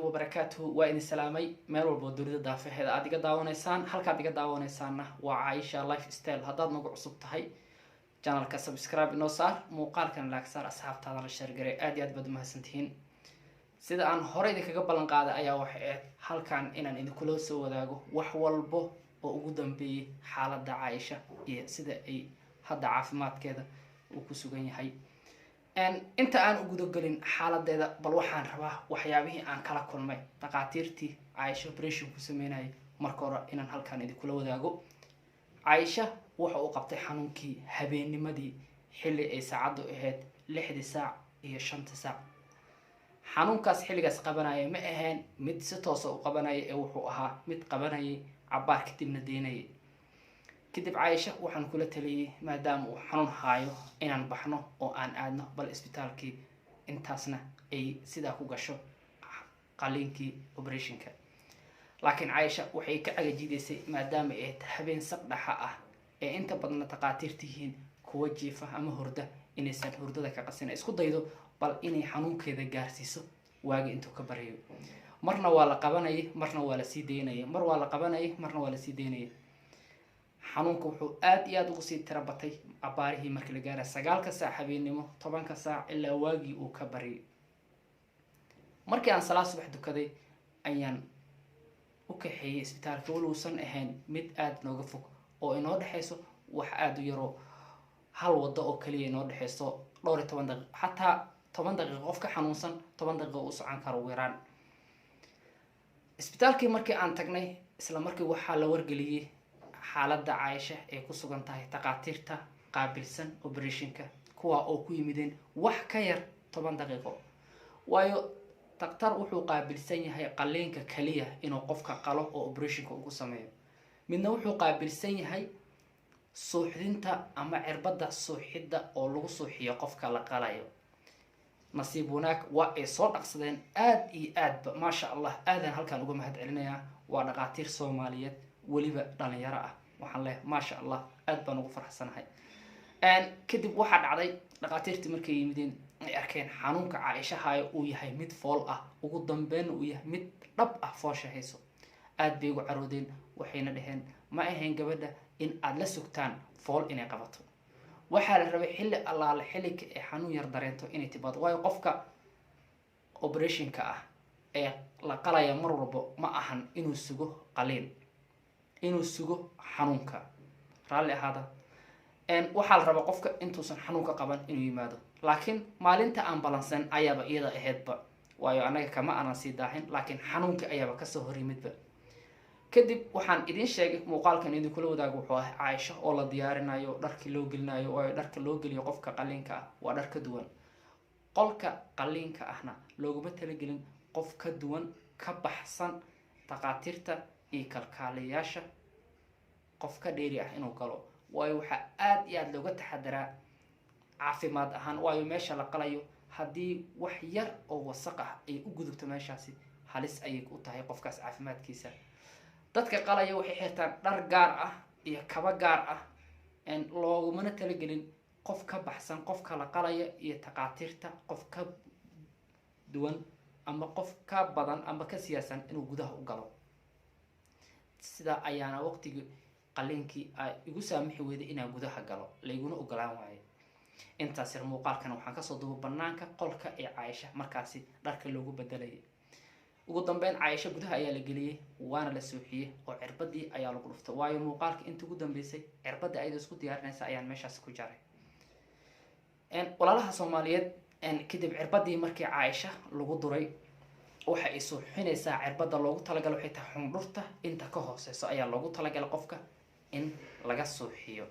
وبركاته وإن سلامي ميل والبو دوريدا دافهeda aad iga daawanaysaan halkaad iga daawanaysaanna waa Aisha lifestyle hadaad nagu cusub tahay channelka subscribe inoo saar muuqaalkan like saar asxaabtaada la share garay aad iyo aad baad u mahadsantihiin sida aan hore idinkaga ballan qaaday ayaa waxa halkan inaan idinkula soo wadaago wax walbo oo ugu dambeeyay xaaladda Aisha iyo sida ay hadda caafimaadkeeda uu ku sugan yahay inta aan ugu dogalin xaaladeeda bal waxaan rabaa waxyaabihii aan kala kulmay dhaqaatiirtii Aisha operation ku sameynay marka hore inaan halkan idinkula wadaago Aisha waxa uu qabtay xanuunkii habeennimadii xilli ay saacadu ahayd 6 saac iyo 5 saac xanuunkaas xilligaas qabanaya ma ahayn mid si toos ah u qabanaya ee wuxuu ahaa mid qabanaya cabaar kadibna deynay kadib Aisha waxaan kula taliyay maadaama uu xanuun haayo inaan baxno oo aan aadno bal isbitaalkii intaasna ay sida ku gasho qaliinkii operationka laakiin Aisha waxay ka agajideysay maadaama ay habeen sabdhaxa ah ee inta badan taqaatiirtihiin kuwa jiifa ama hurda inaysan hurdada ka qasin isku daydo bal inay xanuunkeeda gaarsiiso waagi intuu ka barayo marna waa la qabanayay marna waa la sii deynayay mar waa la qabanayay marna waa la sii deynayay xanuunku wuxuu aad iyo aad ugu sii tirabatay abaarihii markii la gaaray 9 saac habeenimo 10 saac ilaa waagi uu ka bariyay markii aan salaad subax dukaday ayaan u kaxeeyay isbitaalka wuluusan ahayn mid aad nooga fog oo inoo dhaxayso wax aad u yaro hal wado oo kaliya inoo dhaxayso 12 daqiiqo xataa 10 daqiiqo qofka xanuunsan 10 daqiiqo u socon karo weeraan isbitaalkii markii aan tagnay isla markii waxa la wargeliyay xaaladda Aisha ee ku sugan tahay taqaatiirta qaabilsan operationka kuwa oo ku yimideen wax ka yar 10 daqiiqo waayo taqtar wuxuu qaabilsan yahay qaliinka kaliya inuu qofka qalo oo operationka ugu sameeyo midna wuxuu qaabilsan yahay suuxdinta ama cirbada suuxidda oo lagu suuxiyo qofka la qalayo nasiib wanaag waa ay soo dhaqsadeen aad iyo aad ma sha Allah aadan halkan uga mahad celinayaa waa dhaqaatiir Soomaaliyeed waliba dhalinyaro ah waxaan leeyahay ma sha Allah aad baan ugu faraxsanahay kadib waxa dhacday dhaqaatiirtii markay yimideen ay arkeen xanuunka Aisha haayo uu yahay mid fool ah ugu dambeyn uu yahay mid dhab ah foosha hayso aad bay ugu caroodeen waxayna dhaheen ma ahayn gabadha in aad la sugtaan fool inay qabato waxa la rabay xilli allaale xilliga ee xanuun yar dareento inay tibaado waayo qofka operationka ah ee la qalaya mar walba ma ahan inuu sugo qaliin inuu sugo xanuunka raali ahaada waxa la rabaa qofka intuusan xanuunka qaban inuu yimaado laakiin maalinta aan balansan ayaaba iyada ahaydba waayo anaga kama aanan sii daahin laakiin xanuunka ayaaba ka soo horimidba kadib waxaan idin sheegay muuqaalkan idin kula wadaago wuxuu ahaa Aisha oo la diyaarinayo dharkii loo gelinayo oo dharka loo geliyo qofka qaliinka ah waa dhar ka duwan qolka qaliinka ahna looguma talagelin qof ka duwan ka baxsan taqaatiirta iyo kalkaaliyaasha qof ka dheeri ah inuu galo waayo waxa aad iyo aad looga taxadaraa caafimaad ahaan waayo meesha la qalayo haddii wax yar oo wasaq ah ay u gudubto meeshaasi halis ayay u tahay qofkaas caafimaadkiisa dadka qalaya waxay xirtaan dhar gaar ah iyo kaba gaar ah looguma talagelin qof ka baxsan qofka la qalaya iyo taqaatiirta qof ka duwan ama qof ka badan ama ka siyaasan inuu gudaha u galo sida ayaana waqtiga qaliinkii ay igu saamixi weeday inaan gudaha galo layguna ogolaan waayay intaas yar muuqaalkan waxaan ka soo duubay banaanka qolka ee Aisha markaasi dharka loogu bedelay ugu dambeyn Aisha gudaha ayaa la geliyay waana la suuxiyay oo cirbadii ayaa lagu dhuftay waayo muuqaalka inta ugu dambeysay cirbada ay isku diyaarinaysa ayaan meeshaas ku jaray walaalaha Soomaaliyeed kadib cirbadii markii Aisha lagu duray waxa ay suuxinaysaa cirbada loogu talagalay waxay tahay xundurta inta ka hooseyso ayaa loogu talagalay qofka in laga suuxiyo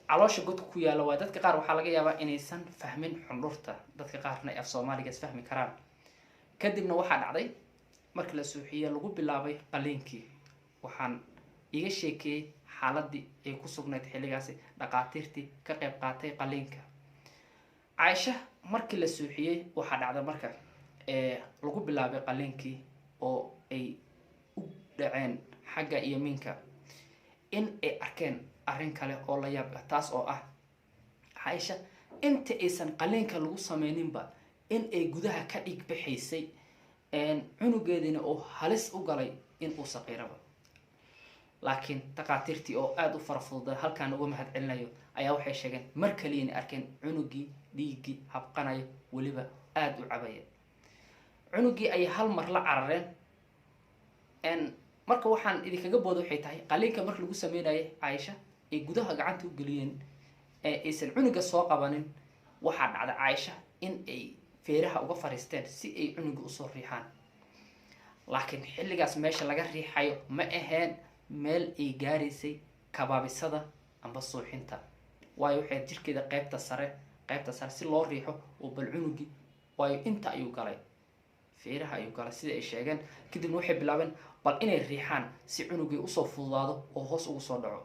caloosha godka ku yaala waa dadka qaar waxa laga yaabaa inaysan fahmin xundurta dadka qaarna af Soomaaliga is fahmi karaan kadibna waxa dhacday markii la suuxiyay lagu bilaabay qaliinkii waxaan iga sheekay xaaladii ay ku sugnayd xilligaasi dhaqaatiirtii ka qayb qaatay qaliinka Aisha markii la suuxiyay waxa dhacday marka lagu bilaabay qaliinkii oo ay u dhaceen xagga yamiinka in ay arkeen arrin kale oo la yaab ah taas oo ah Aisha inta aysan qaliinka lagu sameyninba in ay gudaha ka dhig bixisay cunugeediina uu halis u galay in uu saqiiraba. laakiin takhaatiirtii oo aada u fara fududa halkaan uga mahad celinayo ayaa waxay sheegeen mar kaliya inay arkeen cunugii dhiiggii habqanayo weliba aada u cabaya. cunugii ayay hal mar la carareen. marka waxaan idinkaga booda waxay tahay qaliinka marka lagu sameynayay Caaisha ay gudaha gacanta u geliyeen aysan cunuga soo qabanin, waxaa dhacday Caaisha in ay feeraha uga fariisteen si ay cunuga usoo riixaan. laakiin xilligaas meesha laga riixayo ma aheen meel ay gaaraysay kabaabisada amba suuxinta, waayo waxay jirkeeda qaybta sare si loo riixo oo bal cunugii, waayo inta ayuu galay, feeraha ayuu galay sida ay sheegeen. kadibna waxay bilaabeen bal inay riixaan si cunugii usoo fududaado oo hoos ugu soo dhaco.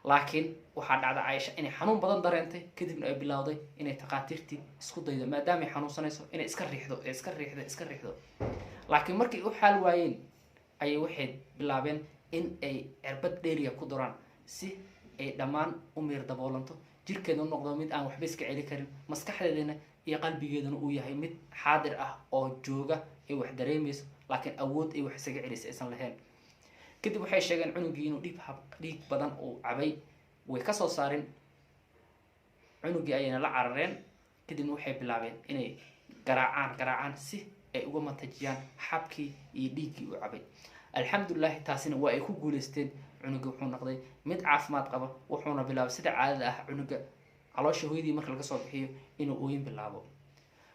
laakiin waxaa dhacday Caaisha inay xanuun badan dareentay, kadibna ay bilowday inay takhaatiirtii isku daydo maadaama ay xanuunsanayso inay iska riixdo. laakiin markay u xaal waayeen ayay waxay bilaabeen in ay cirbad dheeriya ku duraan si ay dhammaan u miir daboolanto, jirkeeda u noqdo mid aan waxba iska celi karin, maskaxdeedana iyo qalbigeedana uu yahay mid xaadir ah oo jooga ay wax dareemayso laakiin awood ay wax isaga celisay aysan lahayn. kadib waxay sheegeen cunugii inuu dhiig badan uu cabay, way kasoo saareen cunugii ayayna la carareen. kadibna waxay bilaabeen inay garaacaan si ay uga matajiyaan xabkii iyo dhiiggii uu cabay. alxamdulilah taasina waa ay ku guuleysteen. cunuga wuxuu noqday mid caafimaad qaba, wuxuuna bilaabay sida caadada ah cunuga caloosha hooyadii marka laga soo bixiyo inuu ooyin bilaabo.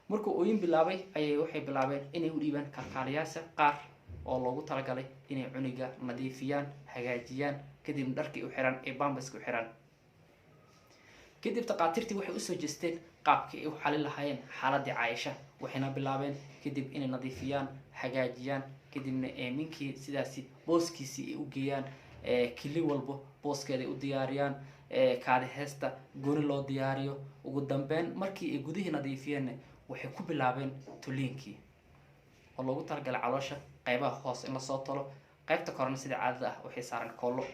markuu ooyin bilaabay ayay waxay bilaabeen inay u dhiibaan kalkaaliyaasha qaar oo loogu talagalay inay cunuga nadiifiyaan, hagaajiyaan, kadibna dharkii u xiraan ee bambaska u xiraan. kadib takhaatiirtii waxay usoo jeesteen qaabkii ay u xalin lahaayeen xaaladii Caaisha, waxayna bilaabeen kadib inay nadiifiyaan, hagaajiyaan, kadibna ninkii sidaasi booskiisii ay u geeyaan, kili walbo booskeeda ay u diyaariyaan, kaadi heesta gooni loo diyaariyo. ugu dambeyn markii ay gudihii nadiifiyeen waxay ku bilaabeen tuliinkii oo loogu talagalay caloosha qaybaha hoos in lasoo tolo, qaybta korena sida caadada ah waxay saaran koollo.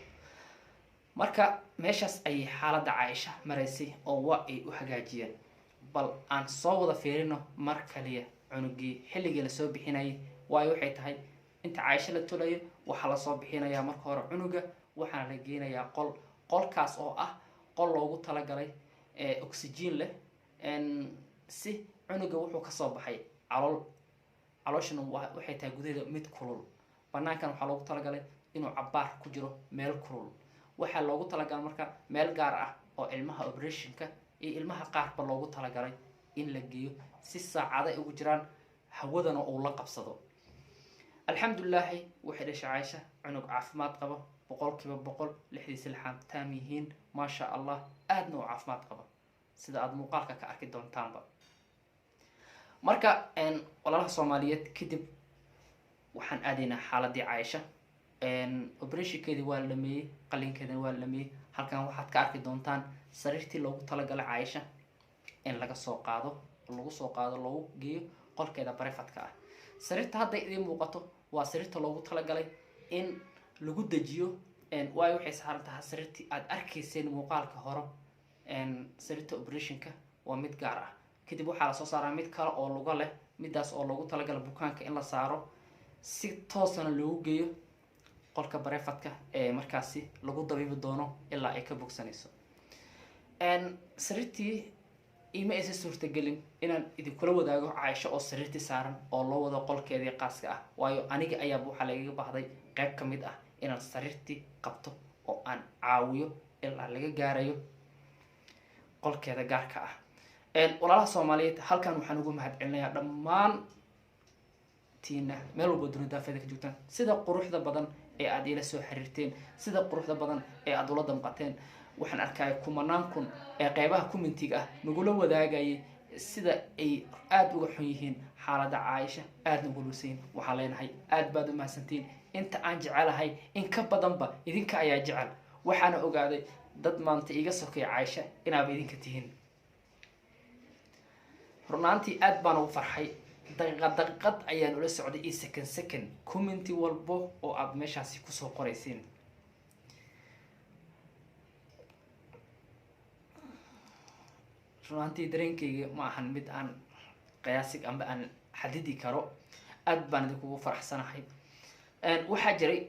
marka meeshaas ayay xaaladda Caaisha maraysay oo waa ay u hagaajiyeen. bal aan soo wada fiirino mar kaliya cunugii xilligii lasoo bixinayay, waayo waxay tahay inta Caaisha la tulayo waxaa lasoo bixinayaa marka hore cunuga, waxaana la geynayaa qolkaas oo ah qol loogu talagalay oxygen leh, si cunuga wuxuu kasoo baxay calooshana waxay tahay gudaheeda mid kulul, banaankan waxaa loogu talagalay inuu cabaar ku jiro meel kulul. waxaa loogu talagalay marka meel gaar ah oo ilmaha operationka iyo ilmaha qaarba loogu talagalay in la geeyo si saacado ay ugu jiraan hawadana uu la qabsado. alxamdulilah waxay dhashay Caaisha cunug caafimaad qaba 100% lixdiisa lixaan taam yihiin, maasha allah, aadna u caafimaad qaba sida aad muuqaalka ka arki doontaanba. marka walaalaha Soomaaliyeed kadib waxaan aadaynaa xaaladii Caaisha. operationkeedii waa la dhameeyey, qalinkeedina waa la dhameeyey. halkan waxaad ka arki doontaan sariirtii loogu talagalay Caaisha in lagu soo qaado loogu geeyo qolkeeda barefadka ah. sariirta hadda idiin muuqato waa sariirta loogu talagalay in lagu dejiyo, waayo waxay saaran tahay sariirtii aad arkayseen muuqaalka hore. sariirta operationka waa mid gaar ah, kadib waxaa lasoo saaraa mid kale oo luga leh, midaas oo loogu talagalay bukaanka in la saaro si toosana loogu geeyo qolka barefadka ee markaasi lagu dabiibi doono ilaa ay ka bogsanayso. sariirtii ima aysan suurtagelin inaan idinkula wadaago Caaisha oo sariirtii saaran oo loo wado qolkeedii qaaska ah, waayo aniga ayaaba waxaa lagaga baahday qayb ka mid ah inaan sariirtii qabto oo aan caawiyo ilaa laga gaarayo qolkeeda gaarka ah. walaalaha Soomaaliyeed halkan waxaan ugu mahad celinayaa dhammaan tiina meel walba dunida daafeeda ka joogtaan, sida quruxda badan ee aad ila soo xiriirteen, sida quruxda badan ee aad ula damqateen. waxaan arkay kumanaan kun ee qaybaha commentiga ah nagula wadaagayay sida ay aad uga xun yihiin xaaladda Caaisha, aad nagu luusayn. waxaan leenahay aad baad u mahadsantiin. inta aan jecelahay in ka badanba idinka ayaa jecel. waxaana ogaaday dad maanta iga sokay Caaisha inaaba idinka tihiin. runaantii aad baan ugu farxay. daqiiqad ayaan ula socday iyo second commenti walbo oo aad meeshaasi kusoo qorayseen. runaantii dareenkayga ma ahan mid aan qiyaasig amba aan xadidi karo. aad baan idinkugu faraxsanahay. waxaa jiray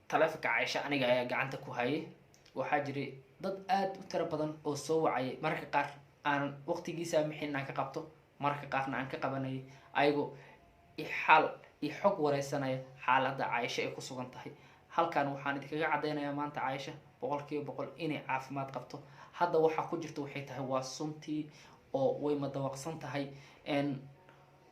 taleefanka Caaisha aniga ayaa gacanta ku hayay. waxaa jiray dad aad u tiro badan oo soo wacayay, mararka qaar aan waqtigiisa mixin aan ka qabto, mararka qaarna aan ka qabanayay ayagoo xal iyo xog wareysanaya xaaladda Caaisha ay ku sugan tahay. halkan waxaan idinkaga cadeynayaa maanta Caaisha 100% inay caafimaad qabto. hadda waxa ku jirto waxay tahay waa suntii oo way madawaqsan tahay.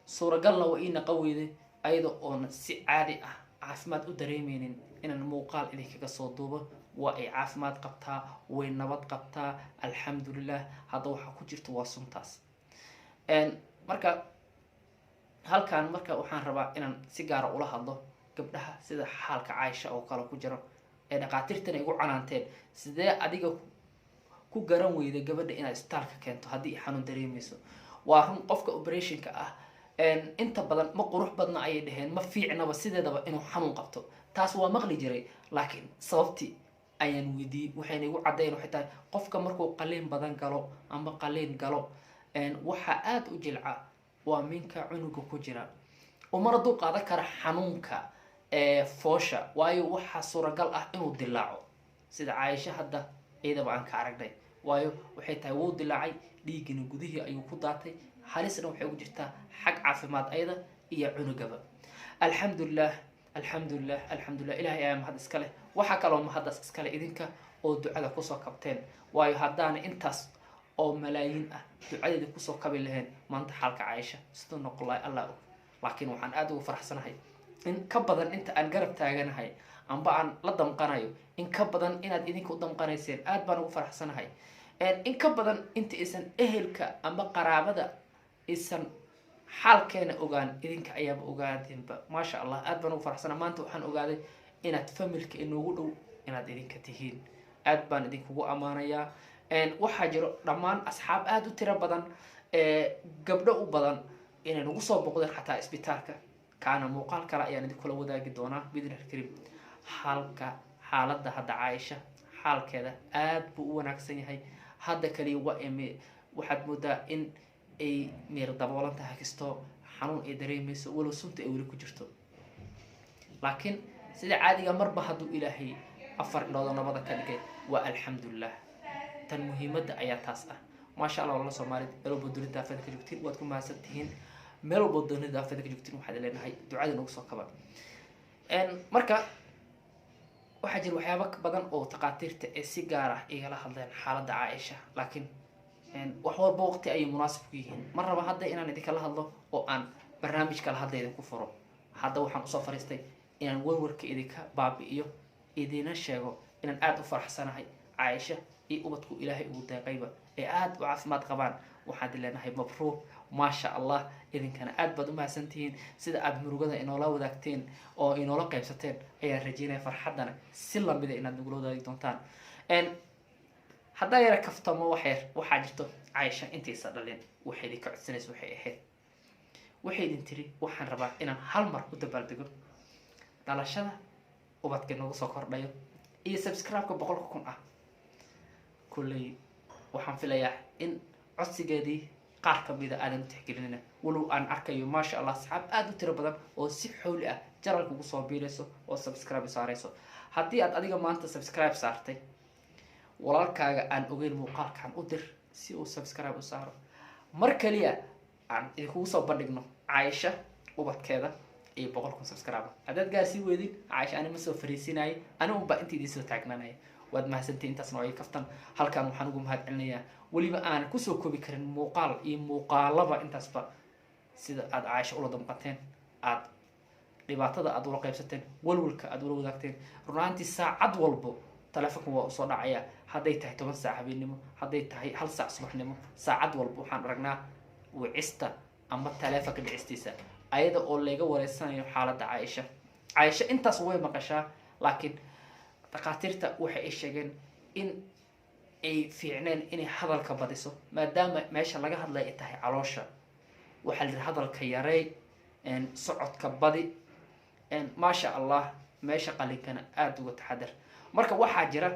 suuragalna waa ina qaweyde ayadoo oon si caadi ah caafimaad u dareemeynin inaan muuqaal idinkaga soo duubo. waa ay caafimaad qabtaa, way nabad qabtaa, alxamdulillah. hadda waxa ku jirto waa suntaas. marka halkan waxaan rabaa inaan si gaar ah ula hadlo gabdhaha sida xaalka Caaisha oo kale ku jiro ee dhaqaatiirtana igu canaanteen, sidee adiga ku garan weyday gabadha inaad isbitaalka keento haddii xanuun dareemayso. waa run qofka operationka ah inta badan ma qurux badna ayay dhaheen, ma fiicnaba sideedaba inuu xanuun qabto. taas waa maqli jiray, laakiin sababtii ayaan weydiiyey. waxayna igu caddeyn waxay tahay qofka markuu qaliin badan galo ama qaliin galo waxaa aad u jilca waa minka cunuga ku jira, umana dul qaadan kara xanuunka foosha, waayo waxaa suuragal ah inuu dilaaco sida Caaisha hadda iyadaba aan ka aragnay. waayo waxay tahay wuu dilaacay, dhiigina gudihii ayuu ku daatay, halisna waxay ugu jirtaa xag caafimaad ayada iyo cunugaba. alxamdulillah alxamdulillah alxamdulillah, ilaahay ayaa mahad iska leh. waxaa kaloo mahaddaas iskale idinka oo ducada kusoo kabteen, waayo haddaana intaas oo malaayiin ah ducadeeda kusoo kabi lahayn maanta xaalka Caaisha sidoo noqolay allah og. laakiin waxaan aad ugu faraxsanahay in ka badan inta aan garab taaganahay amba aan la damqanayo, in ka badan inaad idinka u damqanayseen aad baan ugu faraxsanahay. in ka badan inta aysan ehelka amba qaraabada aysan xaalkeena ogaan, idinka ayaaba ogaadeenba. maasha allah, aad baan ugu faraxsanahay. maanta waxaan ogaaday inaad familka inoogu dhow inaad idinka tihiin. aad baan idinkugu ammaanayaa. waxaa jiro dhammaan asxaab aad u tiro badan gabdho u badan inay nagu soo boqdeen xataa isbitaalka. kaana muuqaal kale ayaan idinkula wadaagi doonaa bidnil karim. xaaladda hadda Caaisha xaalkeeda aad buu u wanaagsan yahay. hadda kaliya waxaad moodaa in ay meer daboolan tahay, kastoo xanuun ay dareemayso walow sunta ay weli ku jirto. laakiin sida caadiga marba hadduu ilaahay 4 indhood nabada ka dhigay waa alxamdulillah. tan muhiimadda ayaa taas ah. maasha allah wala Soomaaliyeed meel walba dunida afada ka joogtiin waad ku mahadsantihiin. meel walba dunida afada ka joogtiin waxaad leenahay ducada nagu soo kaba. marka waxaa jira waxyaabo badan oo dhaqaatiirta ee si gaar ah igala hadleen xaaladda Caaisha, laakiin wax walba waqti ay munaasib ku yihiin. mar raba hadda inaan idinkala hadlo oo aan barnaamij kala hadlayda ku furo. hadda waxaan usoo fariistay inaan warwarka idinka baabi'iyo, idina sheego inaan aad u faraxsanahay Caaisha iyo ubadku ilaahay ugu deeqayba ee aad u caafimaad qabaan. waxaad leenahay mabruuq, maasha allah. idinkana aad baad u mahadsantihiin sida aad murugada inoola wadaagteen oo inoola qaybsateen. ayaan rajeynaya farxaddana si lamida inaad nagula wadaagi doontaan. haddaa yara kaftamo waxaa jirto Caaisha intaysa dhalin waxay idinka codsanaysa waxay ahayd, waxay idin tiri waxaan rabaa inaan hal mar u dabaaldego dhalashada ubadka nagu soo kordhayo iyo subscribe-ka 100,000 ah. kulley waxaan filayaa in codsigeedii qaar kamida aadan u tixgelinina, walow aan arkayo maasha allah asxaab aad u tiro badan oo si xowli ah janalka ugu soo biirayso oo subscribe saarayso. haddii aad adiga maanta subscribe saartay, walaalkaaga aan ogeyn muuqaalkan u dir si uu subscribe u saaro. mar kaliya aan idinkugu soo bandhigno Caaisha ubadkeeda iyo 100,000 subscribe. haddaad gaarsii weydin Caaisha ani ma soo fariisinayay, ani unba intii idin soo taagnaanaya. waad mahadsantihiin. intaasna waa kaftan. halkan waxaan ugu mahad celinayaa weliba aan kusoo koobi karin muuqaal iyo muuqaalaba intaasba sida aad Caaisha ula damqateen, aad dhibaatada aad ula qaybsateen, walwalka aad ula wadaagteen. runaantii saacad walbo taleefanku waa usoo dhacaya, hadday tahay 10 saac habeenimo, hadday tahay 1 saac subaxnimo. saacad walbo waxaan aragnaa wicista ama taleefanka dhicistiisa ayada oo laga wareysanayo xaaladda Caaisha. Caaisha intaas way maqashaa, laakiin dhaqaatiirta waxay ay sheegeen in ay fiicneen inay hadalka badiso maadaama meesha laga hadlay ay tahay caloosha. waxaa la hadalka yareey socodka badi. maasha allah meesha qalinkana aad uga taxadar. marka waxaa jira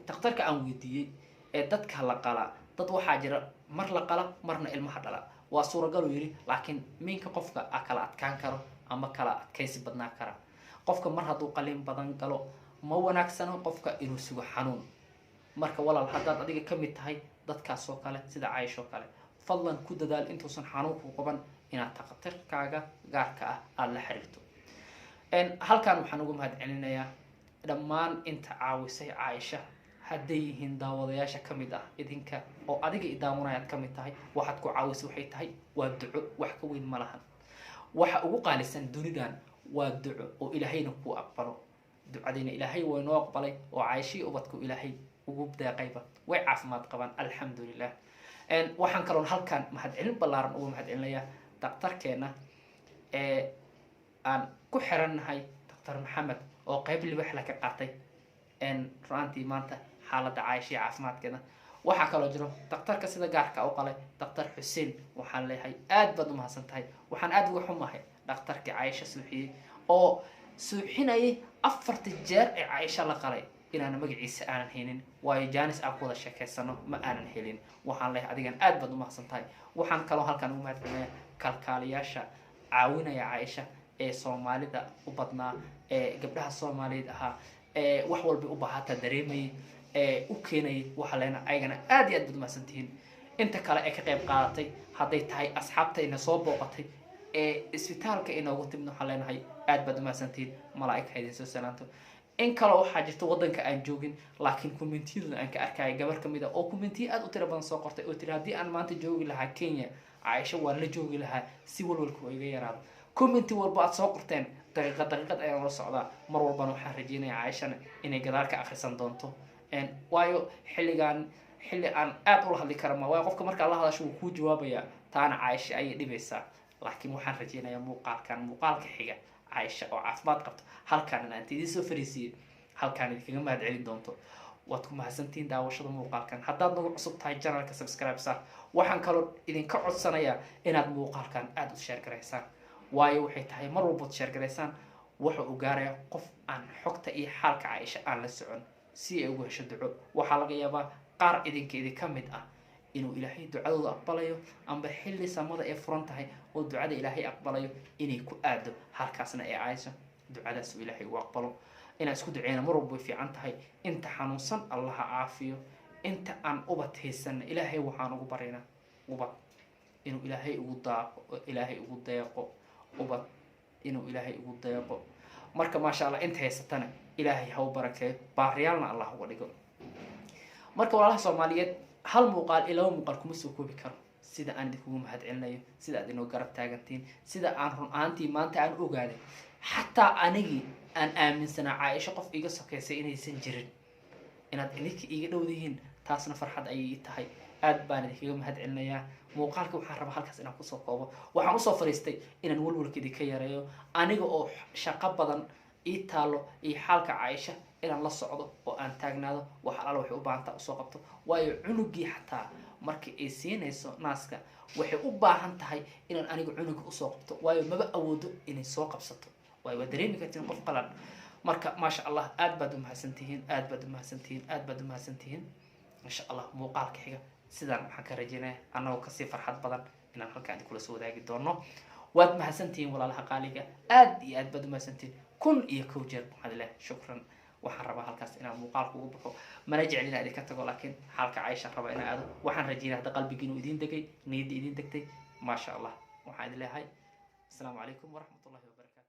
dhakhtarka aan weydiiyey ee dadka la qala, dad waxaa jira mar la qala marna ilmaha dhala. waa suuragal uu yiri, laakiin minka qofka kala adkaan karo ama kala adkaysi badnaa kara. qofka mar hadduu qalin badan galo ma wanaagsano qofka inuu sugo xanuun. marka walaal haddaad adiga ka mid tahay dadkaas oo kale sida Caaisha oo kale, fadlan ku dadaal intuusan xanuunku qaban inaad taqatirkaaga gaarka ah aad la xiriirto. halkan waxaan ugu mahadcelinayaa dhammaan inta caawisay Caaisha, hadday yihiin daawadayaasha ka mid ah idinka oo adiga i daawanayaad ka mid tahay. waxaad ku caawisay waxay tahay waa duco, wax ka weyn ma lahan. waxa ugu qaalisan dunidan waa duco oo ilaahayna ku aqbalo. ducadina ilaahay waa inoo aqbalay oo Caaisha ubadku ilaahay ugu deeqayba way caafimaad qabaan alxamdulillah. waxaan kaloon halkan mahadcelin ballaaran ugu mahadcelinayaa daktarkeena aan ku xirannahay Dr. Maxamed oo qayb libax la ka qaatay runtii maanta xaaladda Caaisha caafimaadkeeda. waxaa kaloo jiro daktarka sida gaarka u qalay Dr. Xuseen, waxaan leeyahay aad baad u mahadsantahay. waxaan aad uga xumahay daktarkii Caaisha suuxiyey oo suuxinayay 4 jeer ee Caaisha la qalay inaan magaciisa aanan haynin, waayo jaanis aan ku wada sheekaysano ma aanan helin. waxaan leeyahay adigan aad baad u mahadsantahay. waxaan kaloo halkan ugu mahadcelinayaa kalkaaliyaasha caawinaya Caaisha ee Soomaalida u badnaa, ee gabdhaha Soomaaliyeed ahaa, ee wax walba u baahata dareemayay, ee u keenay waxa leena ayagana aad iyo aad baad u mahadsantihiin. inta kale ee ka qayb qaadatay hadday tahay asxaabtayna soo booqatay ee isbitaalka inoogu timid, waxaan leenahay aad baad u mahadsantihiin. malaa'ika idin soo salaanto. in kale waxaa jirta waddanka aan joogin laakiin commentiyada aan ka arkay gabar kamid ah oo commentiyo aad u tiro badan soo qortay oo tiri haddii aan maanta joogi lahaa Kenya Caaisha waan la joogi lahaa si walwalku iga yaraado. commenti walba aad soo qorteen daqiiqad ayaan la socdaa. mar walbana waxaan rajeynayaa Caaishana inay gadaal ka akhrisan doonto. waayo xilli aan aad ula hadli kara ma, waayo qofka marka la hadasho wuu kuu jawaabayaa, taana Caaisha ayay dhibaysaa. laakiin waxaan rajeynayaa muuqaalka xiga Caaisha oo caafimaad qabto halkaan inaan idin soo fariisiyo, halkaan idinkaga mahadcelin doonto. waad ku mahadsantihiin daawashada muuqaalkan. haddaad nagu cusub tahay channelka subscribe saar. waxaan kaloo idinka codsanayaa inaad muuqaalkan aad u share garaysaan, waayo waxay tahay mar walbaad share garaysaan waxa uu gaaraya qof aan xogta iyo xaalka Caaisha aan la socon si ay ugu hesho duco. waxaa laga yaabaa qaar idinka mid ah inuu ilaahay ducadooda aqbalayo, amba xilli samada ay furan tahay oo ducada ilaahay aqbalayo inay ku aado halkaasna ee Caaisha ducadaas uu ilaahay u aqbalo. inaan isku duceeyna mar walba way fiican tahay. inta xanuunsan Allah ha caafiyo, inta aan ubad haysan ilaahay waxaan ugu baraynaa ubad inuu ilaahay ugu deeqo ubad inuu ilaahay ugu deeqo. marka maasha Allah inta haysatana ilaahay ha u barakeeyo, baariyaalna Allah uga dhigo. marka walaalaha Soomaaliyeed hal muuqaal iyo 2 muuqaal kuma soo koobi karo sida aan idinku mahadcelinayo, sida aad inoo garab taagantiin, sida aan run ahaantii maanta aan ogaaday xataa anigii aan aaminsanaa Caaisha qof iga sokeysay inaysan jirin inaad idinka iga dhowdihiin, taasna farxad ayay tahay. aad baan idinkaga mahadcelinayaa. muuqaalka waxaan rabaa halkaas inaan kusoo koobo. waxaan usoo fariistay inaan walwalkeedii ka yareeyo aniga oo shaqo badan ii taalo iyo xaalka Caaisha inaan la socdo oo aan taagnaado wax alaal waxay u baahan tahay usoo qabto. waayo cunugii xataa markii ay siinayso naaska waxay u baahan tahay inaan aniga cunuga usoo qabto, waayo maba awoodo inay soo qabsato, waayo waa dareemi kartiin qof qalan. marka maasha Allah aad baad u mahadsantihiin, aad baad u mahadsantihiin, aad baad u mahadsantihiin. insha Allah muuqaalka xiga sidaan waxaan ka rajeynayaa annagoo kasii farxad badan inaan halkaan kula soo wadaagi doono. waad mahadsantihiin walaalaha qaaliga, aad iyo aad baad u mahadsantihiin. 1,000 jeer waxaad leeyahay shukran. waxaan rabaa halkaas inaan muuqaalka ugu baxo, mana jeclin inaan idinka tago, laakiin xaalka Caaisha raba inaan aado. waxaan rajeynayaa hadda qalbigiinu idin degay, niyadda idin degtay. maasha Allah waxaan idin leeyahay assalaamu calaykum waraxmatullaahi wabarakaatu.